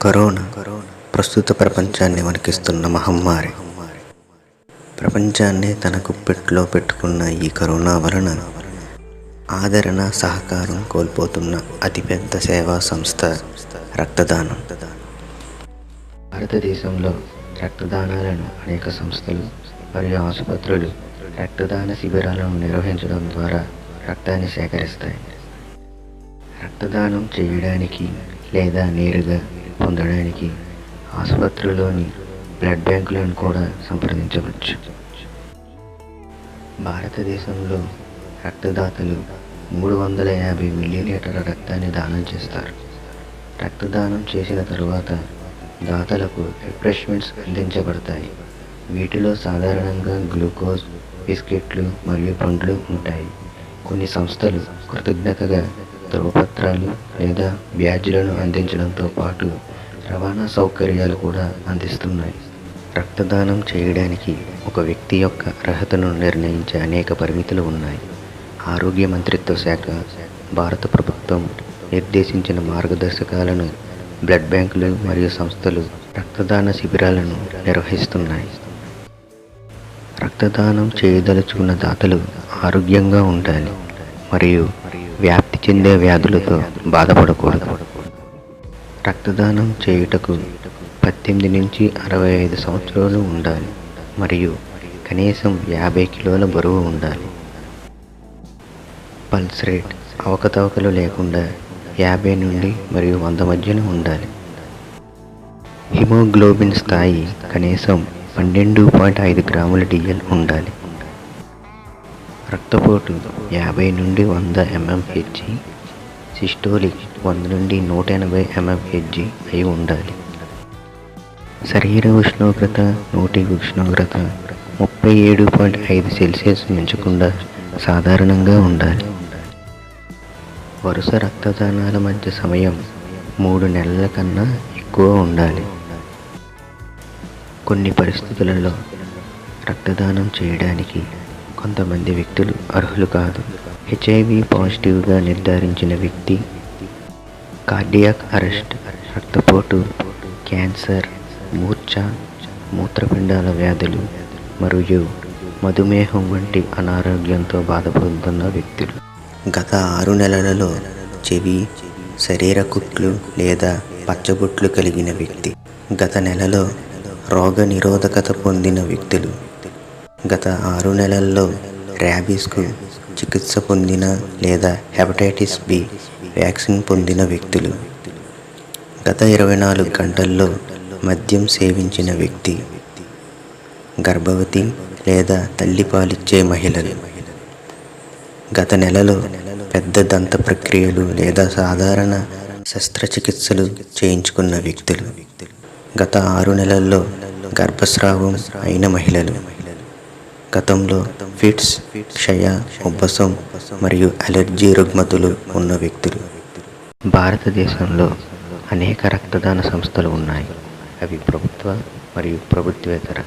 Corona ప్రస్తుత ప్రపంచాన్ని వణికిస్తున్న మహమ్మారి. ప్రపంచాన్ని తన గుప్పెట్లో పెట్టుకున్న ఈ కరోనా వలన ఆదరణ, సహకారం కోల్పోతున్న అతిపెద్ద సేవా సంస్థ రక్తదానం. భారతదేశంలో రక్తదానాలను అనేక సంస్థలు మరియు ఆసుపత్రులు రక్తదాన శిబిరాలను నిర్వహించడం ద్వారా రక్తాన్ని సేకరిస్తాయి. రక్తదానం చేయడానికి లేదా నేరుగా పొందడానికి ఆసుపత్రిలోని బ్లడ్ బ్యాంకులను కూడా సంప్రదించవచ్చు. భారతదేశంలో రక్తదాతలు 350 మిల్లీలీటర్ల రక్తాన్ని దానం చేస్తారు. రక్తదానం చేసిన తరువాత దాతలకు రిఫ్రెష్మెంట్స్ అందించబడతాయి. వీటిలో సాధారణంగా గ్లూకోజ్, బిస్కెట్లు మరియు పండ్లు ఉంటాయి. కొన్ని సంస్థలు కృతజ్ఞతగా ధృవపత్రాలు లేదా బ్యాడ్జ్లను అందించడంతో పాటు రవాణా సౌకర్యాలు కూడా అందిస్తున్నాయి. రక్తదానం చేయడానికి ఒక వ్యక్తి యొక్క అర్హతను నిర్ణయించే అనేక పరిమితులు ఉన్నాయి. ఆరోగ్య మంత్రిత్వ శాఖ, భారత ప్రభుత్వం నిర్దేశించిన మార్గదర్శకాలను బ్లడ్ బ్యాంకులు మరియు సంస్థలు రక్తదాన శిబిరాలను నిర్వహిస్తున్నాయి. రక్తదానం చేయదలుచుకున్న దాతలు ఆరోగ్యంగా ఉండాలి మరియు వ్యాప్తి చెందే వ్యాధులతో బాధపడకూడదు. రక్తదానం చేయుటకు 18 నుంచి 65 సంవత్సరాలు ఉండాలి మరియు కనీసం 50 కిలోల బరువు ఉండాలి. పల్స్ రేట్ అవకతవకలు లేకుండా 50 నుండి మరియు 100 మధ్యన ఉండాలి. హిమోగ్లోబిన్ స్థాయి కనీసం 12.5 గ్రాముల DL ఉండాలి. రక్తపోటు 50 నుండి 100 mmHg, సిస్టోలిక్ 100 నుండి 180 mmHg అయి ఉండాలి. శరీర ఉష్ణోగ్రత, నోటి ఉష్ణోగ్రత 37.5 సెల్సియస్ మించకుండా సాధారణంగా ఉండాలి. వరుస రక్తదానాల మధ్య సమయం 3 నెలల కన్నా ఎక్కువ ఉండాలి. కొన్ని పరిస్థితులలో రక్తదానం చేయడానికి కొంతమంది వ్యక్తులు అర్హులు కాదు. HIV పాజిటివ్గా నిర్ధారించిన వ్యక్తి, కార్డియాక్ అరెస్ట్, రక్తపోటు, క్యాన్సర్, మూర్ఛ, మూత్రపిండాల వ్యాధులు మరియు మధుమేహం వంటి అనారోగ్యంతో బాధపడుతున్న వ్యక్తులు. గత 6 నెలలలో చెవి, శరీర కుట్లు లేదా పచ్చబొట్లు కలిగిన వ్యక్తి, గత నెలలో రోగ నిరోధకత పొందిన వ్యక్తులు, గత 6 నెలల్లో ర్యాబీస్కు చికిత్స పొందిన లేదా హెపటైటిస్ B వ్యాక్సిన్ పొందిన వ్యక్తులు, గత 24 గంటల్లో మద్యం సేవించిన వ్యక్తి, గర్భవతి లేదా తల్లిపాలిచ్చే మహిళలు, గత నెలలో పెద్ద దంత ప్రక్రియలు లేదా సాధారణ శస్త్రచికిత్సలు చేయించుకున్న వ్యక్తులు, గత 6 నెలల్లో గర్భస్రావం అయిన మహిళలు, గతంలో ఫిట్స్, క్షయ, ఉబ్బసం మరియు అలెర్జీ రుగ్మతులు ఉన్న వ్యక్తులు. భారతదేశంలో అనేక రక్తదాన సంస్థలు ఉన్నాయి. అవి ప్రభుత్వ మరియు ప్రభుత్వేతర.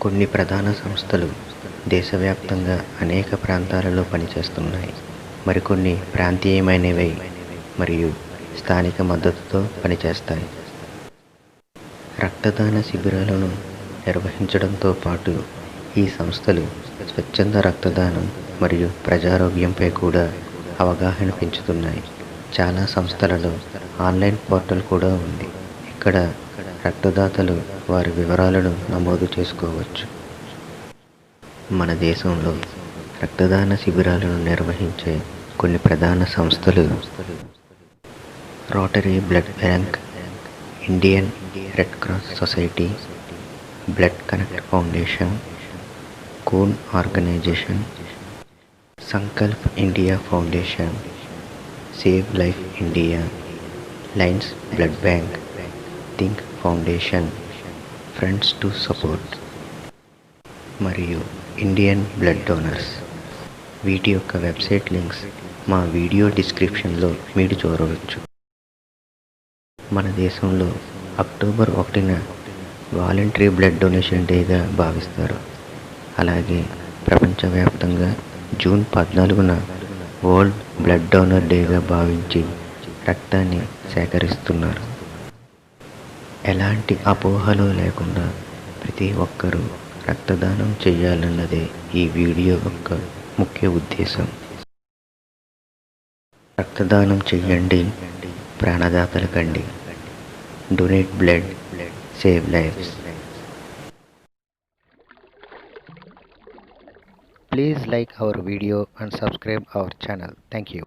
కొన్ని ప్రధాన సంస్థలు దేశవ్యాప్తంగా అనేక ప్రాంతాలలో పనిచేస్తున్నాయి. మరికొన్ని ప్రాంతీయమైనవి మరియు స్థానిక మద్దతుతో పనిచేస్తాయి. రక్తదాన శిబిరాలను నిర్వహించడంతో పాటు ఈ సంస్థలు స్వచ్ఛంద రక్తదానం మరియు ప్రజారోగ్యంపై కూడా అవగాహన పెంచుతున్నాయి. చాలా సంస్థలలో ఆన్లైన్ పోర్టల్ కూడా ఉంది. ఇక్కడ రక్తదాతలు వారి వివరాలను నమోదు చేసుకోవచ్చు. మన దేశంలో రక్తదాన శిబిరాలను నిర్వహించే కొన్ని ప్రధాన సంస్థలు rotary blood bank, Indian red cross society, BloodConnect Foundation, Khoon Organization, Sankalp India Foundation, Save Life India, Lions Blood Bank, Think Foundation, Friends to Support మరియు ఇండియన్ బ్లడ్ డోనర్స్. వీటి యొక్క వెబ్సైట్ లింక్స్ మా వీడియో డిస్క్రిప్షన్లో మీరు చూడవచ్చు. మన దేశంలో October 1న voluntary blood donation డేగా భావిస్తారు. అలాగే ప్రపంచవ్యాప్తంగా జూన్ 14న వరల్డ్ బ్లడ్ డోనర్ డేగా భావించి రక్తాన్ని సేకరిస్తున్నారు. ఎలాంటి అపోహలు లేకుండా ప్రతి ఒక్కరూ రక్తదానం చేయాలన్నదే ఈ వీడియో యొక్క ముఖ్య ఉద్దేశం. రక్తదానం చెయ్యండి, ప్రాణదాతలు కండి. Donate blood, save lives. Please like our video and subscribe our channel. Thank you.